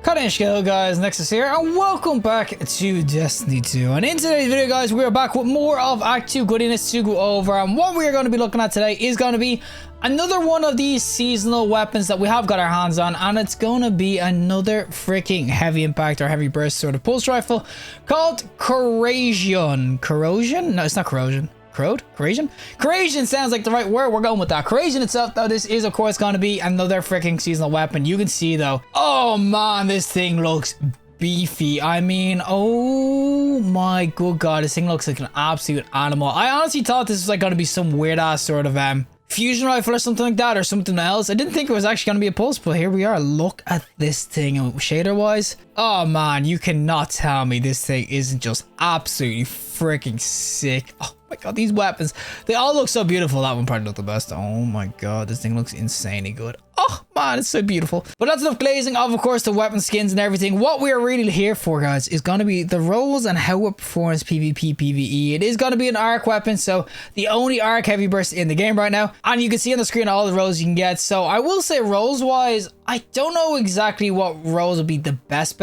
Cutting skill guys, Nexas here, and welcome back to Destiny 2. And in today's video guys, we are back with more of Act 2 goodiness to go over. And what we are going to be looking at today is going to be another one of these seasonal weapons that we have got our hands on, and it's going to be another freaking heavy impact or heavy burst sort of pulse rifle called Corrasion. Corrosion? No, it's not corrosion. Corrasion? Corrasion sounds like the right word. We're going with that. Corrasion itself, though, this is, of course, going to be another freaking seasonal weapon. You can see, though. Oh, man, this thing looks beefy. I mean, oh, my good God. This thing looks like an absolute animal. I honestly thought this was, like, going to be some weird-ass sort of, fusion rifle or something like that, or something else. I didn't think it was actually going to be a pulse, but here we are. Look at this thing shader-wise. Oh, man, you cannot tell me this thing isn't just absolutely freaking sick. Oh my God, these weapons, they all look so beautiful. That one probably looked the best. Oh my God, this thing looks insanely good. Oh man, it's so beautiful. But that's enough glazing of course, the weapon skins and everything. What we are really here for, guys, is going to be the roles and how it performs PvP, PvE. It is going to be an arc weapon, so the only arc heavy burst in the game right now. And you can see on the screen all the roles you can get. So I will say roles wise, I don't know exactly what roles would be the best.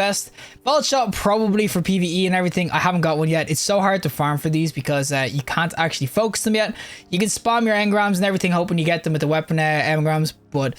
Vault shot probably for PvE and everything. I haven't got one yet. It's so hard to farm for these because you can't actually focus them yet. You can spam your engrams and everything hoping you get them with the weapon engrams, but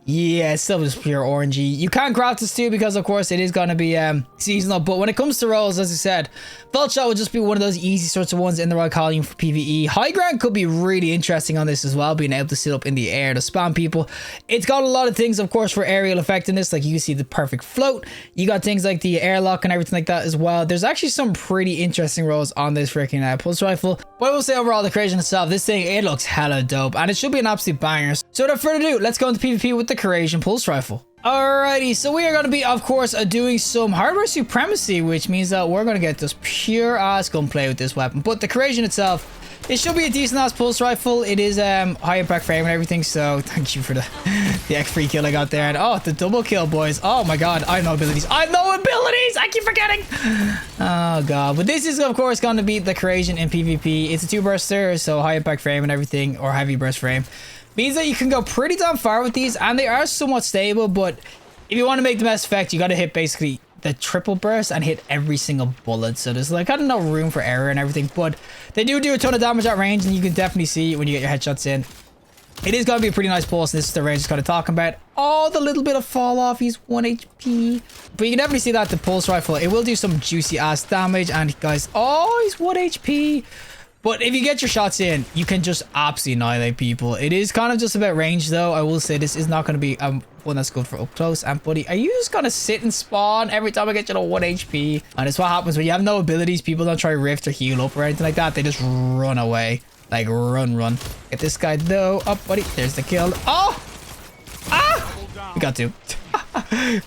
yeah, it's still just pure orangey. You can't craft this too because of course it is going to be seasonal. But when it comes to roles, as I said, Vault shot would just be one of those easy sorts of ones in the right column for PvE. High ground could be really interesting on this as well, being able to sit up in the air to spam people. It's got a lot of things, of course, for aerial effectiveness. Like you can see the perfect float. You got things like the airlock and everything like that as well. There's actually some pretty interesting roles on this freaking pulse rifle. But I will say overall, the Corrasion itself, this thing, it looks hella dope and it should be an absolute banger. So without further ado, let's go into PvP with the Corrasion pulse rifle. Alrighty, so we are going to be, of course, doing some hardware supremacy, which means that we're going to get this pure ass gunplay with this weapon. But the Corrasion itself, it should be a decent ass pulse rifle. It is high impact frame and everything, so thank you for the X3 kill I got there. And oh, the double kill, boys. Oh my God, I have no abilities. I keep forgetting. Oh God, but this is of course going to be the Corrasion in PvP. It's a 2-burster, so high impact frame and everything, or heavy burst frame. Means that you can go pretty damn far with these, and they are somewhat stable, but if you want to make the best effect, you got to hit basically the triple burst and hit every single bullet. So there's like kind of no room for error and everything, but they do a ton of damage at range, and you can definitely see when you get your headshots in. It is going to be a pretty nice pulse. This is the range it's kind of talking about. Oh, the little bit of fall off. He's 1 HP. But you can definitely see that the pulse rifle, it will do some juicy ass damage. And guys, oh, he's 1 HP. But if you get your shots in, you can just absolutely annihilate people. It is kind of just about range, though. I will say this is not going to be one that's good for up close. And buddy, are you just going to sit and spawn every time I get you to 1 HP? And it's what happens when you have no abilities. People don't try rift or heal up or anything like that. They just run away. Like run. Get this guy though. Up, buddy. There's the kill. Oh! Ah! We got to.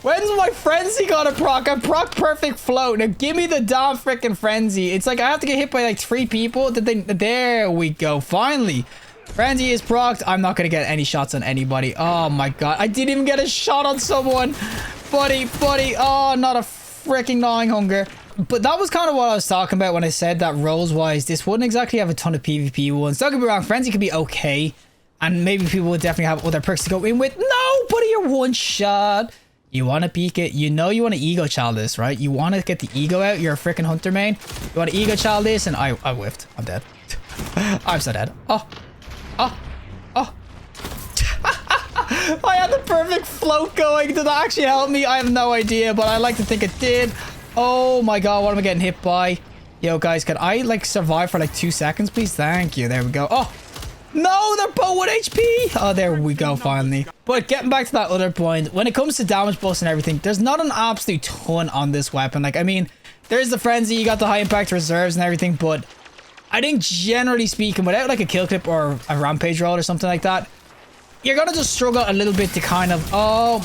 When's my frenzy gonna proc? I proc perfect float. Now give me the damn freaking frenzy. It's like I have to get hit by like 3 people. There we go. Finally. Frenzy is procced. I'm not gonna get any shots on anybody. Oh my God. I didn't even get a shot on someone. Buddy. Oh, not a freaking gnawing hunger. But that was kind of what I was talking about when I said that roles wise, this wouldn't exactly have a ton of PvP ones. Don't get me wrong, Frenzy could be okay. And maybe people would definitely have other perks to go in with. No, buddy, you're 1 shot. You want to peek it. You know you want to ego child this, right? You want to get the ego out. You're a freaking hunter main. You want to ego child this, and I whiffed. I'm dead. I'm so dead. Oh. I had the perfect float going. Did that actually help me? I have no idea, but I like to think it did. Oh my God, what am I getting hit by? Yo, guys, can I like survive for like 2 seconds, please? Thank you. There we go. Oh. No, they're both 1 HP. Oh, there we go, finally. But getting back to that other point, when it comes to damage buffs and everything, there's not an absolute ton on this weapon. Like, I mean, there's the frenzy, you got the high impact reserves and everything, but I think generally speaking, without like a kill clip or a rampage roll or something like that, you're gonna just struggle a little bit to kind of, oh,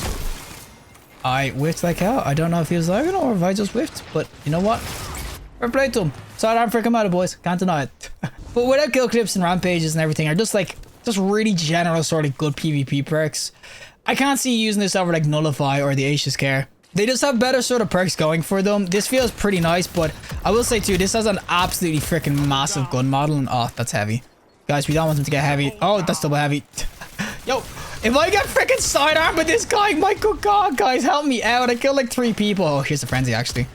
I whiffed like hell. I don't know if he was lagging or if I just whiffed, but you know what? Fair play to him. Sorry, I'm freaking mad, boys. Can't deny it. But without kill clips and rampages and everything, are just really general sort of good PvP perks. I can't see you using this over like Nullify or the Aegis Care. They just have better sort of perks going for them. This feels pretty nice, but I will say too, this has an absolutely freaking massive gun model. And oh, that's heavy. Guys, we don't want them to get heavy. Oh, that's double heavy. Yo, If I get freaking sidearm with this guy, my good God, guys, help me out. I killed like 3 people. Oh, here's a frenzy, actually.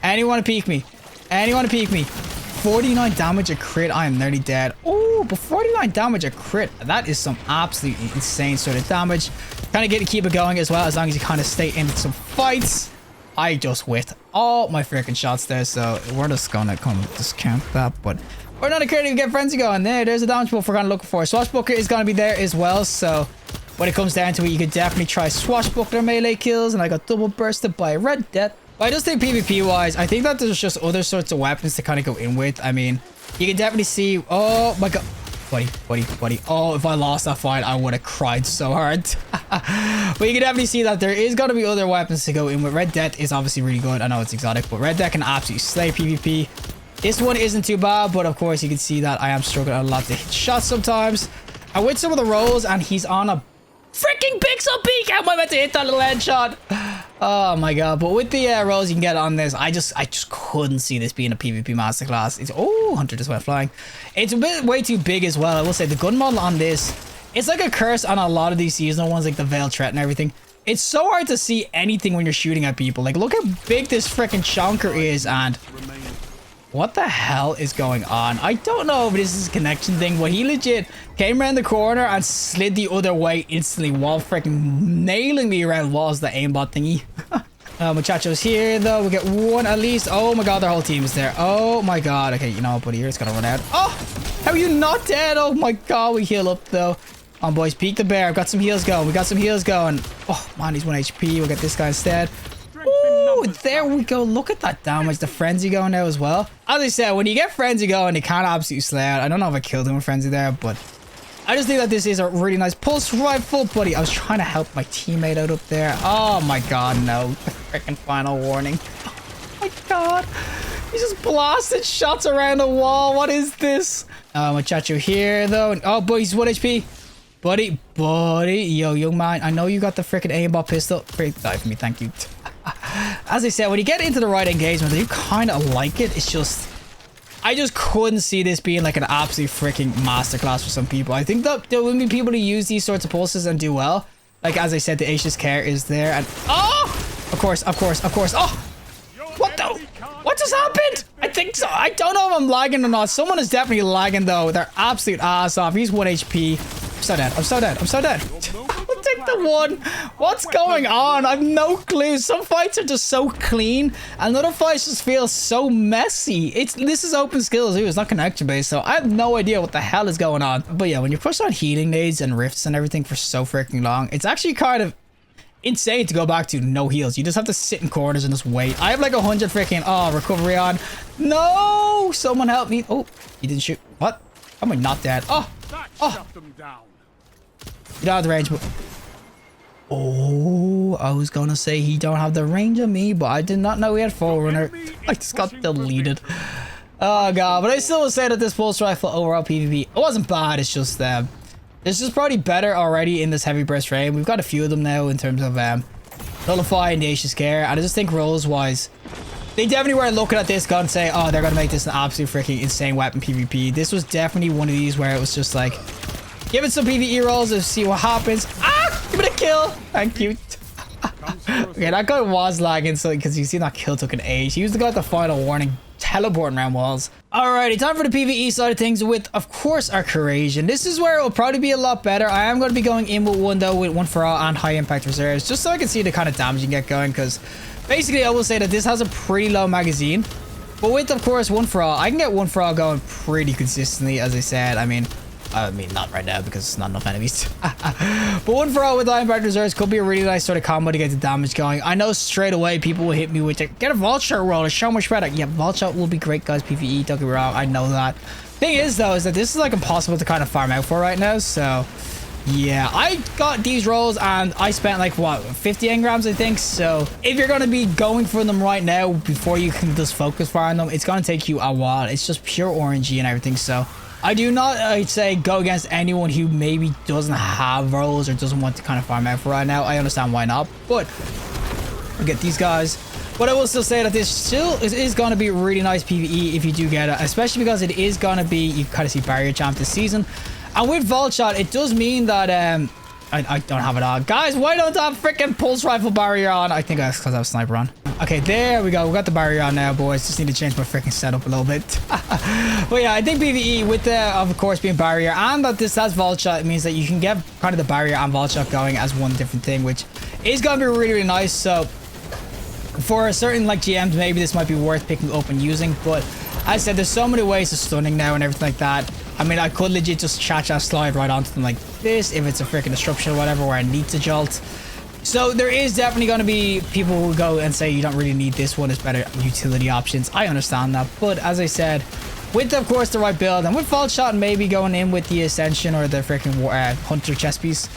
Anyone to peek me? Anyone to peek me? 49 damage a crit. I am nearly dead. Oh, but 49 damage a crit. That is some absolutely insane sort of damage. Kind of get to keep it going as well, as long as you kind of stay in some fights. I just whiffed all my freaking shots there, so we're just gonna come discount that, but we're not creative to get frenzy going. There's a damage buff we're kind of looking for. Swashbuckler is going to be there as well, so when it comes down to it, you could definitely try Swashbuckler melee kills, and I got double bursted by Red Death. But I just think PvP wise, I think that there's just other sorts of weapons to kind of go in with. I mean, you can definitely see, oh my God, buddy. Oh, if I lost that fight, I would have cried so hard. But you can definitely see that there is going to be other weapons to go in with. Red Death is obviously really good. I know it's exotic, but Red Death can absolutely slay PvP. This one isn't too bad, but of course you can see that I am struggling a lot to hit shots sometimes. And with some of the rolls, and he's on a freaking pixel peak. How am I meant to hit that little headshot? Oh my God. But with the rolls you can get on this, I just couldn't see this being a PvP masterclass. It's, oh, Hunter just went flying. It's a bit way too big as well. I will say the gun model on this, it's like a curse on a lot of these seasonal ones, like the Veiled Threat and everything. It's so hard to see anything when you're shooting at people. Like, look how big this freaking chonker is, and what the hell is going on? I don't know if this is a connection thing, but he legit came around the corner and slid the other way instantly while freaking nailing me around walls, the aimbot thingy. Muchacho's here, though. We get one at least. Oh my God, their whole team is there. Oh my God. Okay, you know what, buddy? You're just gonna run out. Oh, how are you not dead? Oh my God, we heal up, though. Come on, boys. Peek the bear. I've got some heals going. We got some heals going. Oh, man, he's 1 HP. We'll get this guy instead. Ooh, there we go. Look at that damage. The frenzy going now as well. As I said, when you get frenzy going, it can absolutely slay out. I don't know if I killed him with frenzy there, but I just think that this is a really nice pulse rifle, buddy. I was trying to help my teammate out up there. Oh my God, no. The freaking final warning. Oh my God. He just blasted shots around the wall. What is this? Muchacho here, though. Oh, boy, he's 1 HP. Buddy. Yo, young man. I know you got the freaking aimbot pistol. Great die for me. Thank you. As I said, when you get into the right engagement, you kind of like it. It's just, I just couldn't see this being like an absolute freaking masterclass for some people. I think that there will be people who use these sorts of pulses and do well. Like, as I said, the Aegis Care is there, and oh, of course. Oh, what the? What just happened? I think so. I don't know if I'm lagging or not. Someone is definitely lagging though. They're absolute ass off. He's 1 HP. I'm so dead. I'll take the one. What's going on? I've no clue. Some fights are just so clean, and other fights just feel so messy. This is open skills too. It's not connection based, so I have no idea what the hell is going on. But yeah, when you push on healing nades and rifts and everything for so freaking long, it's actually kind of insane to go back to no heals. You just have to sit in corners and just wait. I have like 100 freaking recovery on. No, someone help me. Oh, he didn't shoot. What? How am I not dead? Oh. You don't have the range, but oh, I was gonna say he don't have the range of me, but I did not know he had Forerunner. I just got deleted. Oh God, but I still would say that this pulse rifle overall PvP, it wasn't bad. It's just it's just probably better already in this heavy burst frame. We've got a few of them now in terms of Nullify and Aegis Care, and I just think roles wise, they definitely were looking at this gun and say, oh, they're gonna make this an absolute freaking insane weapon PvP. This was definitely one of these where it was just like, give it some PvE rolls and see what happens. Ah! Give it a kill! Thank you. Okay, that guy was lagging, so because you see that kill took an age. He was the guy with the final warning, teleporting around walls. Alrighty, time for the PvE side of things with, of course, our Corrasion. This is where it will probably be a lot better. I am going to be going in with one, though, with one for all and high impact reserves, just so I can see the kind of damage you can get going, because basically, I will say that this has a pretty low magazine. But with, of course, one for all, I can get one for all going pretty consistently, as I said. I mean, not right now because it's not enough enemies. But one for all with Iron Impact Reserves could be a really nice sort of combo to get the damage going. I know straight away people will hit me with it. Get a Vault Shot roll. It's so much better. Yeah, Vault Shot will be great, guys. PvE, don't get me wrong. I know that. Thing is, though, is that this is like impossible to kind of farm out for right now. So, yeah, I got these rolls and I spent like, what, 50 engrams, I think. So, if you're going to be going for them right now before you can just focus farm them, it's going to take you a while. It's just pure orangey and everything. So, I do not, I'd say, go against anyone who maybe doesn't have rolls or doesn't want to kind of farm out for right now. I understand why not, but we'll get these guys. But I will still say that this still is going to be really nice PvE if you do get it, especially because it is going to be, you kind of see barrier champ this season. And with Vault Shot, it does mean that I don't have it on. Guys, why don't I have freaking pulse rifle barrier on? I think that's because I have sniper on. Okay, there we go. We got the barrier on now, boys. Just need to change my freaking setup a little bit. But yeah, I think PvE with the, of course, being barrier and that this has vault shot, it means that you can get kind of the barrier and vault shot going as one different thing, which is going to be really, really nice. So for a certain like GMs, maybe this might be worth picking up and using. But as I said, there's so many ways of stunning now and everything like that. I mean, I could legit just cha-cha slide right onto them like this if it's a freaking disruption or whatever where I need to jolt. So there is definitely going to be people who go and say you don't really need this one, it's better utility options. I understand that, but as I said, with of course the right build and with vault shot and maybe going in with the ascension or the freaking hunter chest piece,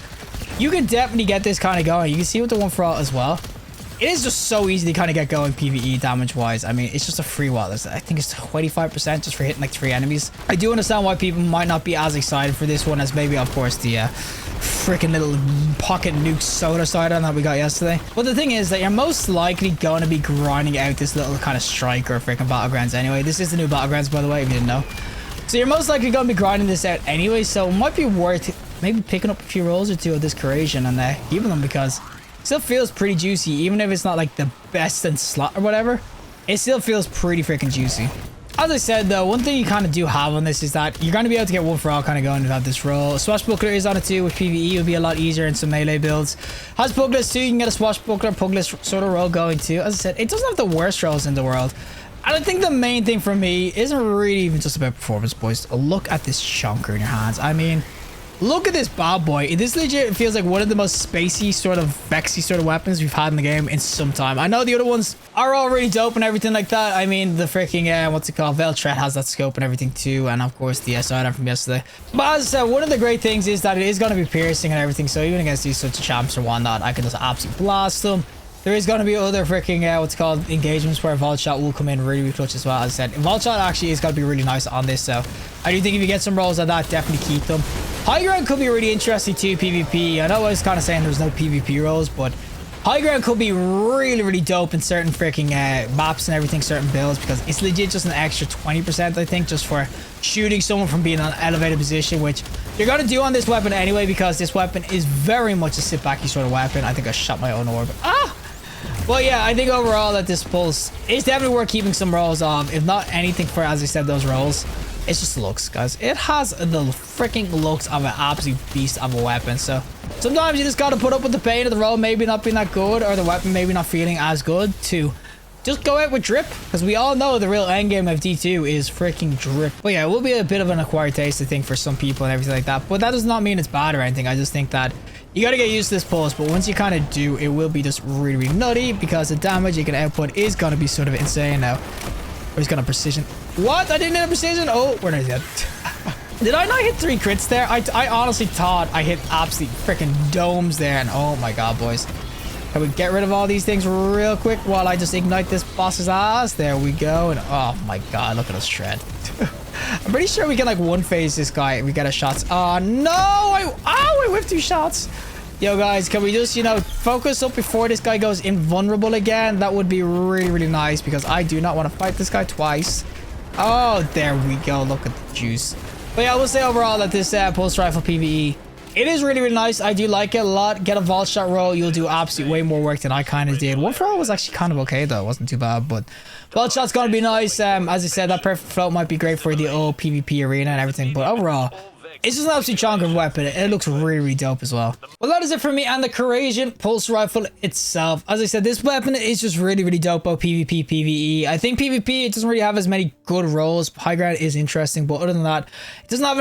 you can definitely get this kind of going. You can see with the one for all as well. It is just so easy to kind of get going PvE damage wise. I mean, it's just a free wall. I think it's 25% just for hitting like 3 enemies. I do understand why people might not be as excited for this one as maybe, of course, the freaking little pocket nuke soda cider that we got yesterday. But the thing is that you're most likely going to be grinding out this little kind of strike or freaking battlegrounds anyway. This is the new battlegrounds, by the way, if you didn't know. So you're most likely going to be grinding this out anyway. So it might be worth maybe picking up a few rolls or two of this Corrasion and keeping them, because still feels pretty juicy. Even if it's not like the best in slot or whatever, it still feels pretty freaking juicy. As I said though, one thing you kind of do have on this is that you're going to be able to get one for all kind of going without this roll. Swashbuckler is on it too, with PvE will be a lot easier in some melee builds. Has Puglets too, you can get a Swashbuckler Puglets sort of roll going too. As I said, it doesn't have the worst rolls in the world. And I think the main thing for me isn't really even just about performance, boys. Look at this chunker in your hands. I mean, look at this bad boy. This legit feels like one of the most spacey sort of vexy sort of weapons we've had in the game in some time. I know the other ones are all really dope and everything like that. I mean, the freaking what's it called, Veltret has that scope and everything too, and of course the sidearm from yesterday. But as I said, one of the great things is that it is going to be piercing and everything, so even against these sorts of champs or whatnot, I can just absolutely blast them. There is going to be other freaking what's called engagements where vault shot will come in really, really clutch as well. As I said, vault shot actually is going to be really nice on this, so I do think if you get some rolls like that, definitely keep them. High ground could be really interesting too, PvP. I know I was kind of saying there's no PvP rolls, but high ground could be really, really dope in certain freaking maps and everything, certain builds, because it's legit just an extra 20%, I think, just for shooting someone from being in an elevated position, which you're going to do on this weapon anyway, because this weapon is very much a sit-backy sort of weapon. I think I shot my own orb. Ah! Well, yeah, I think overall that this pulse is definitely worth keeping some rolls of. If not anything for, as I said, those rolls, it's just looks, guys. It has the freaking looks of an absolute beast of a weapon. So sometimes you just got to put up with the pain of the roll maybe not being that good, or the weapon maybe not feeling as good, to just go out with drip, because we all know the real end game of D2 is freaking drip. But yeah, it will be a bit of an acquired taste, I think, for some people and everything like that. But that does not mean it's bad or anything. I just think that you got to get used to this pulse, but once you kind of do, it will be just really, really nutty, because the damage you can output is going to be sort of insane now. Or he's going to precision. What? I didn't hit a precision? Oh, where did I hit? Did I not hit 3 crits there? I honestly thought I hit absolute freaking domes there, and oh my god, boys. Can we get rid of all these things real quick while I just ignite this boss's ass? There we go. And oh my god, look at us shred. I'm pretty sure we can like one phase this guy and we get a shots. Oh no! I whiffed 2 shots. Yo guys, can we just, you know, focus up before this guy goes invulnerable again? That would be really, really nice, because I do not want to fight this guy twice. Oh, there we go. Look at the juice. But yeah, I will say overall that this pulse rifle PvE, it is really, really nice. I do like it a lot. Get a vault shot roll, you'll do absolutely way more work than I kind of did. One for all was actually kind of okay though. It wasn't too bad, but vault shot's gonna be nice. As I said, that perfect float might be great for the old PvP arena and everything, but overall, it's just an absolute chunk of weapon. It looks really, really dope as well. Well, that is it for me and the Corrasion pulse rifle itself. As I said, this weapon is just really, really dope about PvP, PvE. I think PvP, it doesn't really have as many good rolls. High ground is interesting, but other than that, it doesn't have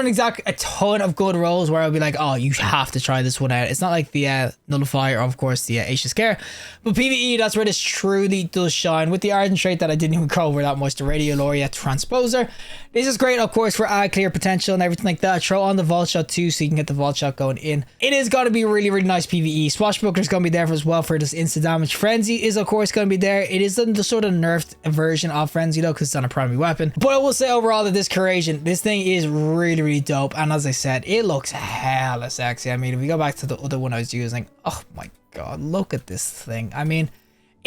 a ton of good rolls where I'll be like, oh, you have to try this one out. It's not like the Nullifier or, of course, the Asia Scare. But PvE, that's where this truly does shine. With the Ardent trait that I didn't even go over that much, the Radioloria Transposer. This is great, of course, for add clear potential and everything like that. Throw on the vault shot too, so you can get the vault shot going in. It is going to be really, really nice PvE. Swashbuckler is going to be there as well for this instant damage. Frenzy is, of course, going to be there. It is the sort of nerfed version of Frenzy, though, because it's on a primary weapon. But I will say overall that this Corrasion, this thing is really, really dope. And as I said, it looks hella sexy. I mean, if we go back to the other one I was using, oh my god, look at this thing. I mean,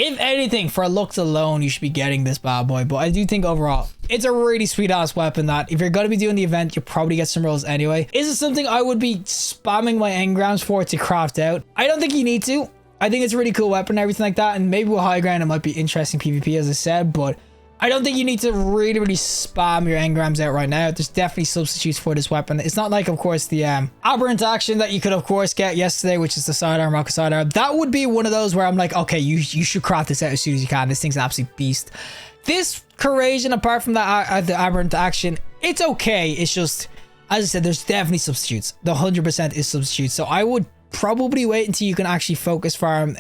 If anything, for looks alone, you should be getting this bad boy. But I do think overall, it's a really sweet ass weapon that if you're going to be doing the event, you'll probably get some rolls anyway. Is it something I would be spamming my engrams for to craft out? I don't think you need to. I think it's a really cool weapon and everything like that. And maybe with high ground, it might be interesting PvP, as I said, but I don't think you need to really spam your engrams out right now. There's definitely substitutes for this weapon. It's not like, of course, the aberrant action that you could, of course, get yesterday, which is the sidearm, rocket sidearm. That would be one of those where I'm like, okay, you should craft this out as soon as you can. This thing's an absolute beast. This Corrasion, apart from that, the aberrant action, it's okay. It's just, as I said, there's definitely substitutes. The 100% is substitutes. So I would probably wait until you can actually focus farm,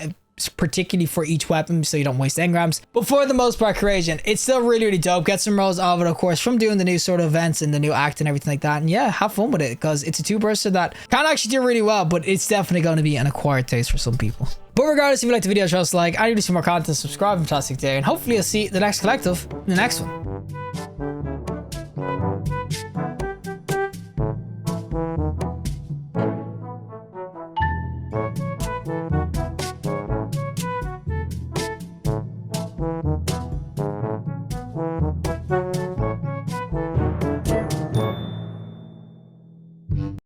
particularly for each weapon, so you don't waste engrams. But for the most part, Corrasion, it's still really dope. Get some rolls of it, of course, from doing the new sort of events and the new act and everything like that. And yeah, have fun with it, because it's a two-burster that can actually do really well, but it's definitely going to be an acquired taste for some people. But regardless, if you like the video, just like, I need to see more content, subscribe, fantastic day, and hopefully I'll see the next collective in the next one.